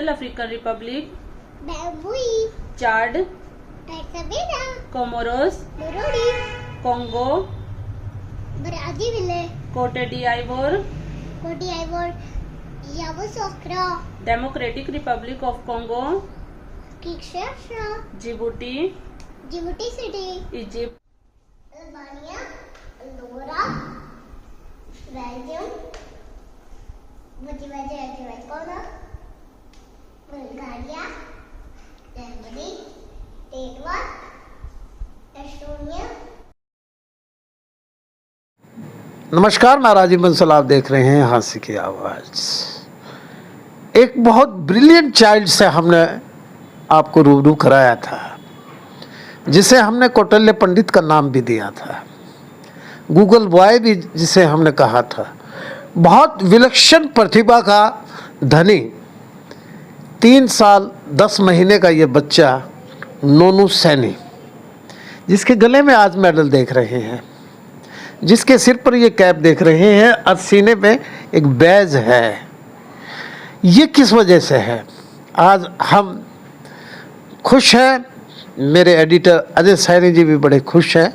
Central African Republic, Bambui, चाड, Tanzania, Comoros, Burundi, Congo, Brazzaville, कोटे D आइवोर, Cote d'Ivoire, Yamoussoukro, democratic Republic of Congo, Kinshasa, Djibouti, Djibouti City, Egypt, Albania, Andorra, Belgium, Montenegro, Bulgaria, Germany, Denmark, Estonia. नमस्कार, मैं राजीव बंसल, आप देख रहे हैं हांसी की आवाज़। एक बहुत ब्रिलियंट चाइल्ड से हमने आपको रूबरू कराया था, जिसे हमने कौटिल्य पंडित का नाम भी दिया था, गूगल बॉय भी जिसे हमने कहा था। बहुत विलक्षण प्रतिभा का धनी 3 साल 10 महीने का ये बच्चा नोनू सैनी, जिसके गले में आज मेडल देख रहे हैं, जिसके सिर पर ये कैप देख रहे हैं और सीने पे एक बैज है। ये किस वजह से है? आज हम खुश हैं, मेरे एडिटर अजय सैनी जी भी बड़े खुश हैं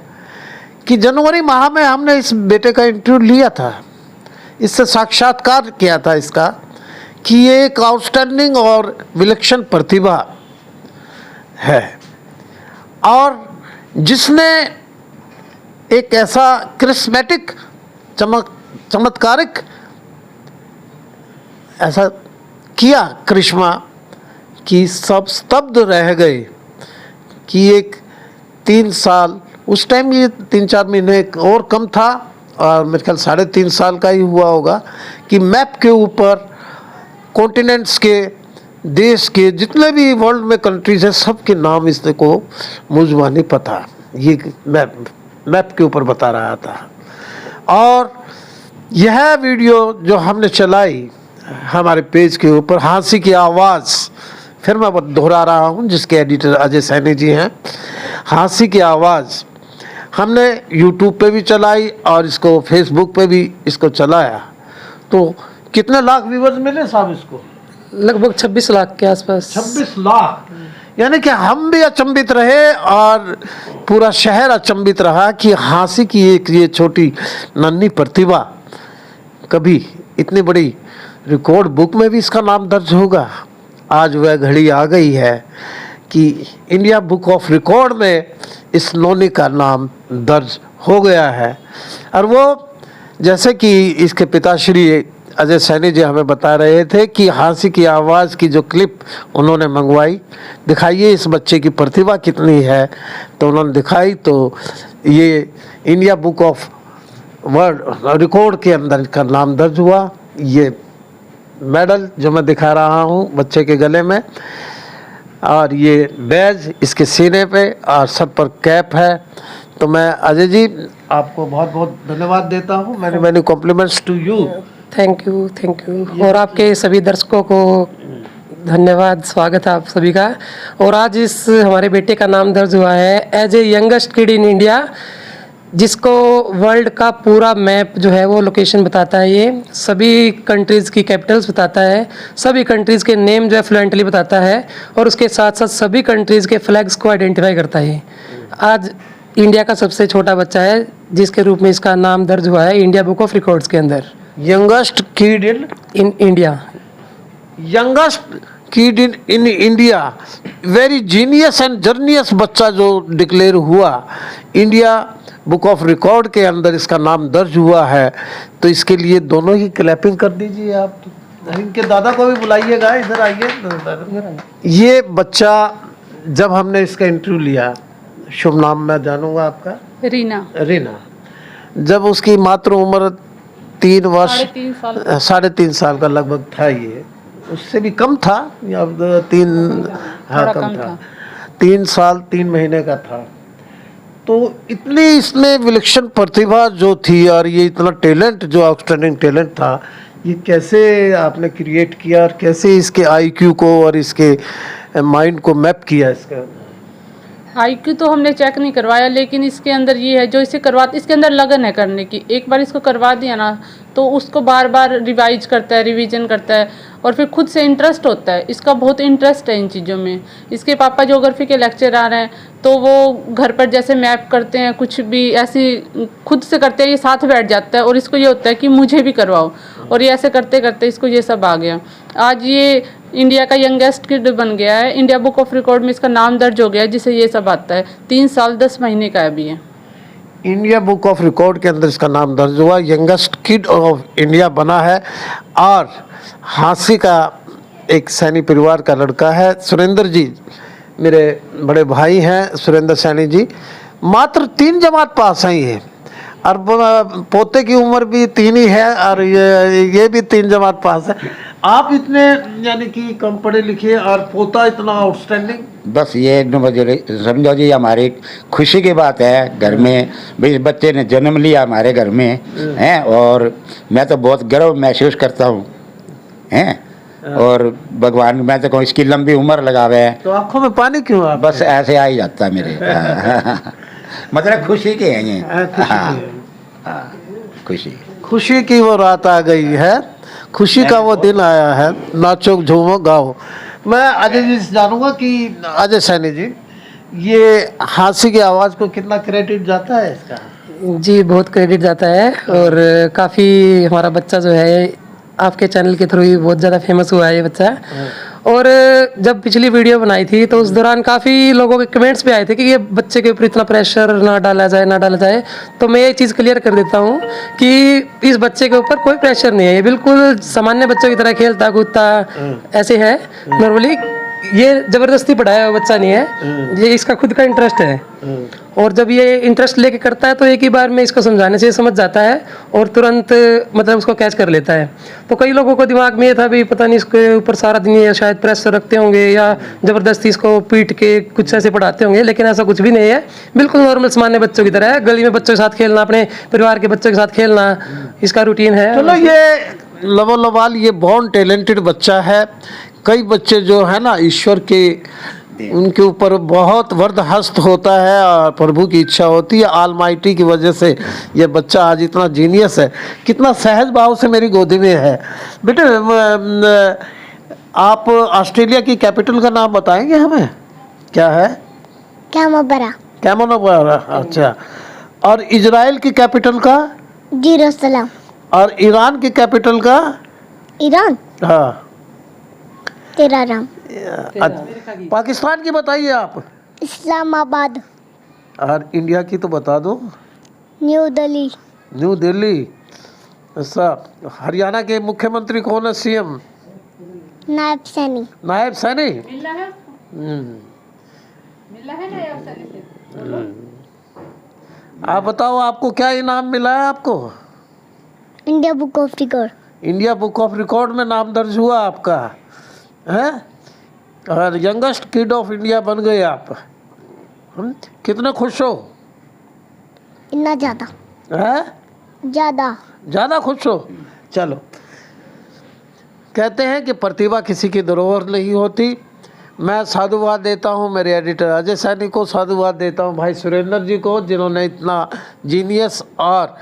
कि जनवरी माह में हमने इस बेटे का इंटरव्यू लिया था, इससे साक्षात्कार किया था इसका कि ये एक आउटस्टैंडिंग और विलक्षण प्रतिभा है और जिसने एक ऐसा क्रिस्मेटिक चमत्कारिक ऐसा किया करिश्मा कि सब स्तब्ध रह गए कि एक 3 साल, उस टाइम ये 3-4 महीने और कम था और मेरे ख्याल 3.5 साल का ही हुआ होगा कि मैप के ऊपर कॉन्टिनेंट्स के, देश के जितने भी वर्ल्ड में कंट्रीज है, सब के नाम इसको मुझबानी पता, ये मैप के ऊपर बता रहा था। और यह वीडियो जो हमने चलाई हमारे पेज के ऊपर, हांसी की आवाज़, फिर मैं दोहरा रहा हूँ, जिसके एडिटर अजय सैनी जी हैं, हांसी की आवाज़ हमने यूट्यूब पे भी चलाई और इसको फेसबुक पे भी इसको चलाया। तो कितने लाख व्यूवर्स मिले साहब इसको? लगभग 26 लाख के आसपास। 26 लाख, यानी कि हम भी अचंभित रहे और पूरा शहर अचंभित रहा कि हांसी की एक ये छोटी नन्ही प्रतिभा कभी इतनी बड़ी रिकॉर्ड बुक में भी इसका नाम दर्ज होगा। आज वह घड़ी आ गई है कि इंडिया बुक ऑफ रिकॉर्ड में इस नोनी का नाम दर्ज हो गया है। और वो जैसे कि इसके पिताश्री अजय सैनी जी हमें बता रहे थे कि हांसी की आवाज़ की जो क्लिप उन्होंने मंगवाई, दिखाइए इस बच्चे की प्रतिभा कितनी है, तो उन्होंने दिखाई। तो ये India book of world record के अंदर का नाम दर्ज हुआ। ये मेडल जो मैं दिखा रहा हूँ बच्चे के गले में, और ये बैज इसके सीने पे और सर पर कैप है। तो मैं अजय जी आपको बहुत बहुत धन्यवाद देता हूँ। Many compliments to you. Thank you. और आपके सभी दर्शकों को धन्यवाद, स्वागत है आप सभी का। और आज इस हमारे बेटे का नाम दर्ज हुआ है as a youngest kid in India, जिसको वर्ल्ड का पूरा मैप जो है वो लोकेशन बताता है, ये सभी कंट्रीज़ की कैपिटल्स बताता है, सभी कंट्रीज़ के नेम जो है फ्लुएंटली बताता है, और उसके साथ साथ सभी कंट्रीज़ के फ्लैग्स को आइडेंटिफाई करता है। आज इंडिया का सबसे छोटा बच्चा है जिसके रूप में इसका नाम दर्ज हुआ है इंडिया बुक ऑफ रिकॉर्ड्स के अंदर। Youngest kid in India, youngest kid in India, very genius and जर्नियस बच्चा जो डिक्लेयर हुआ, इंडिया बुक ऑफ रिकॉर्ड के अंदर इसका नाम दर्ज हुआ है। तो इसके लिए दोनों ही क्लैपिंग कर दीजिए आप। इनके दादा को भी बुलाइएगा, इधर आइए। ये बच्चा जब हमने इसका इंटरव्यू लिया, शुभ नाम मैं जानूंगा आपका? रीना। जब उसकी मात्र उम्र 3 वर्ष 3.5 साल का लगभग था, ये उससे भी कम था या 3, हाँ कम था, 3 साल 3 महीने का था। तो इतनी इसमें विलक्षण प्रतिभा जो थी और ये इतना टैलेंट, जो आउटस्टैंडिंग टैलेंट था, ये कैसे आपने क्रिएट किया और कैसे इसके आईक्यू को और इसके माइंड को मैप किया इसका? IQ तो हमने चेक नहीं करवाया, लेकिन इसके अंदर ये है जो इसे करवाते, इसके अंदर लगन है करने की। एक बार इसको करवा दिया ना तो उसको बार बार रिवाइज करता है, रिवीजन करता है, और फिर खुद से इंटरेस्ट होता है। इसका बहुत इंटरेस्ट है इन चीज़ों में। इसके पापा ज्योग्राफी के लेक्चरर हैं, तो वो घर पर जैसे मैप करते हैं, कुछ भी ऐसी खुद से करते हैं, ये साथ बैठ जाता है और इसको ये होता है कि मुझे भी करवाओ, और ये ऐसे करते करते इसको ये सब आ गया। आज ये इंडिया का यंगेस्ट किड बन गया है। इंडिया बुक ऑफ रिकॉर्ड में इसका नाम दर्ज हो गया है, जिसे ये सब आता है। 3 साल 10 महीने का अभी है। इंडिया बुक ऑफ रिकॉर्ड के अंदर इसका नाम दर्ज हुआ, यंगेस्ट किड ऑफ इंडिया बना है। और हाँसी का एक सैनी परिवार का लड़का है। सुरेंद्र जी मेरे बड़े भाई हैं, सुरेंद्र सैनी जी मात्र 3 जमात पास आई है, और पोते की उम्र भी 3 ही है, और ये भी 3 जमात पास है। आप इतने यानी कि कम पढ़े लिखे और पोता इतना आउटस्टैंडिंग। बस ये समझो जी, हमारी खुशी की बात है घर में भाई बच्चे ने जन्म लिया हमारे घर में हैं, और मैं तो बहुत गर्व महसूस करता हूँ हैं। और भगवान मैं तो कहूँ इसकी लंबी उम्र लगावे है। तो आंखों में पानी क्यों आप? बस ऐसे आ ही जाता है मेरे मतलब खुशी के हैं ये। खुशी खुशी की वो रात आ गई है, खुशी का वो दिन आया है, नाचो झूमो गाओ। मैं अजय जी से जानूंगा कि अजय सैनी जी, ये हाँसी की आवाज़ को कितना क्रेडिट जाता है इसका? जी बहुत क्रेडिट जाता है, और काफ़ी हमारा बच्चा जो है आपके चैनल के थ्रू ही बहुत ज़्यादा फेमस हुआ है ये बच्चा। और जब पिछली वीडियो बनाई थी तो उस दौरान काफ़ी लोगों के कमेंट्स भी आए थे कि ये बच्चे के ऊपर इतना प्रेशर ना डाला जाए। तो मैं ये चीज़ क्लियर कर देता हूँ कि इस बच्चे के ऊपर कोई प्रेशर नहीं है। ये बिल्कुल सामान्य बच्चों की तरह खेलता कूदता ऐसे है नॉर्मली। ये ज़बरदस्ती पढ़ाया हुआ बच्चा नहीं है, ये इसका खुद का इंटरेस्ट है। और जब ये इंटरेस्ट लेके करता है तो एक ही बार में इसको समझाने से समझ जाता है और तुरंत मतलब उसको कैच कर लेता है। तो कई लोगों को दिमाग में ये था भी पता नहीं इसके ऊपर सारा दिन ये शायद प्रेशर रखते होंगे या ज़बरदस्ती इसको पीट के कुछ ऐसे पढ़ाते होंगे, लेकिन ऐसा कुछ भी नहीं है। बिल्कुल नॉर्मल सामान्य बच्चों की तरह है, गली में बच्चों के साथ खेलना, अपने परिवार के बच्चों के साथ खेलना इसका रूटीन है। चलो ये लवल ये बॉर्न टैलेंटेड बच्चा है। कई बच्चे जो है ना ईश्वर के उनके ऊपर बहुत वरदहस्त होता है और प्रभु की इच्छा होती है, ऑलमाइटी की वजह से ये बच्चा आज इतना जीनियस है, कितना सहज भाव से मेरी गोदी में है। बेटे आप ऑस्ट्रेलिया की कैपिटल का नाम बताएंगे हमें, क्या है? कैमोनोबरा। अच्छा, और इजराइल की कैपिटल का? जेरूसलम। और ईरान की कैपिटल का? ईरान। हाँ, तेहरान। पाकिस्तान की बताइए आप। इस्लामाबाद। और इंडिया की तो बता दो। न्यू दिल्ली। न्यू दिल्ली। ऐसा। हरियाणा के मुख्यमंत्री कौन है? सीएम? नायब सैनी। नायब सैनी। मिला है नायब सैनी से। आप बताओ आपको क्या इनाम मिला है आपको? India book of record. India book of record में नाम दर्ज हुआ आपका है, और यंगेस्ट किड ऑफ इंडिया बन गए आप। कितने खुश हो? इतना ज़्यादा है? ज़्यादा खुश हो? चलो, कहते हैं कि प्रतिभा किसी की धरोहर नहीं होती। मैं साधुवाद देता हूँ मेरे एडिटर अजय सैनी को, साधुवाद देता हूँ भाई सुरेंद्र जी को, जिन्होंने इतना जीनियस और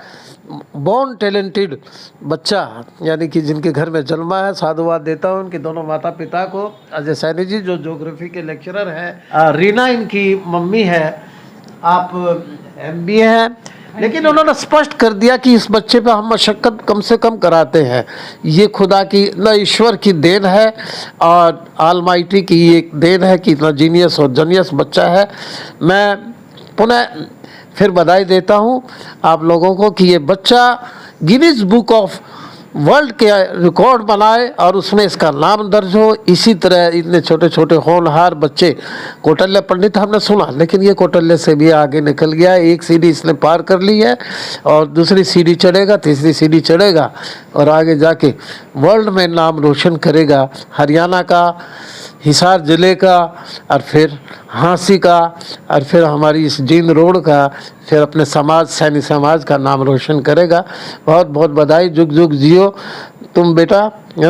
बॉर्न टैलेंटेड बच्चा यानी कि जिनके घर में जन्मा है। साधुवाद देता हूँ उनके दोनों माता पिता को, अजय सैनी जी जो ज्योग्राफी के लेक्चरर हैं, रीना इनकी मम्मी है, आप MBA हैं, लेकिन उन्होंने स्पष्ट कर दिया कि इस बच्चे पे हम मशक्क़त कम से कम कराते हैं। ये खुदा की न ईश्वर की देन है और ऑलमाइटी की एक देन है कि इतना जीनियस और जनियस बच्चा है। मैं पुनः फिर बधाई देता हूँ आप लोगों को कि ये बच्चा गिनीज बुक ऑफ वर्ल्ड के रिकॉर्ड बनाए और उसमें इसका नाम दर्ज हो। इसी तरह इतने छोटे छोटे होनहार बच्चे, कौटिल्य पंडित हमने सुना, लेकिन ये कौटिल्य से भी आगे निकल गया। एक सीढ़ी इसने पार कर ली है और दूसरी सीढ़ी चढ़ेगा, तीसरी सीढ़ी चढ़ेगा और आगे जाके वर्ल्ड में नाम रोशन करेगा। हरियाणा का, हिसार ज़िले का, और फिर हाँसी का, और फिर हमारी इस जींद रोड का, फिर अपने समाज सैनी समाज का नाम रोशन करेगा। बहुत बहुत बधाई, जुग जुग जियो। तुम बेटा,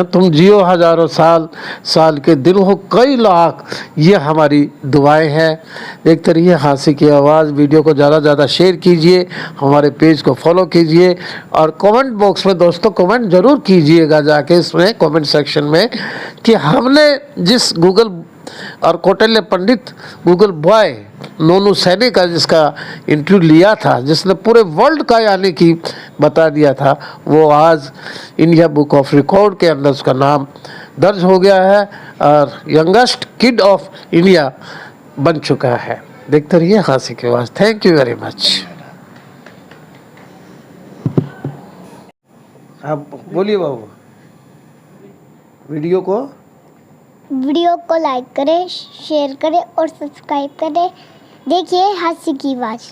तुम जियो हजारों साल, साल के दिन हो कई लाख, ये हमारी दुआएं हैं। देखते रहिए हांसी की आवाज़। वीडियो को ज़्यादा से ज़्यादा शेयर कीजिए, हमारे पेज को फॉलो कीजिए और कमेंट बॉक्स में दोस्तों कमेंट ज़रूर कीजिएगा जाके इसमें कमेंट सेक्शन में कि हमने जिस गूगल और कौटिल्य पंडित गूगल बॉय नोनू सैनी का जिसका इंटरव्यू लिया था, जिसने पूरे वर्ल्ड का यानी कि बता दिया था, वो आज इंडिया बुक ऑफ रिकॉर्ड के अंदर उसका नाम दर्ज हो गया है और यंगेस्ट किड ऑफ इंडिया बन चुका है। देखते रहिए हांसी की आवाज़। Thank you very much. आप बोलिए बाबू, वीडियो को लाइक करें, शेयर करें और सब्सक्राइब करें। देखिए हांसी की आवाज़।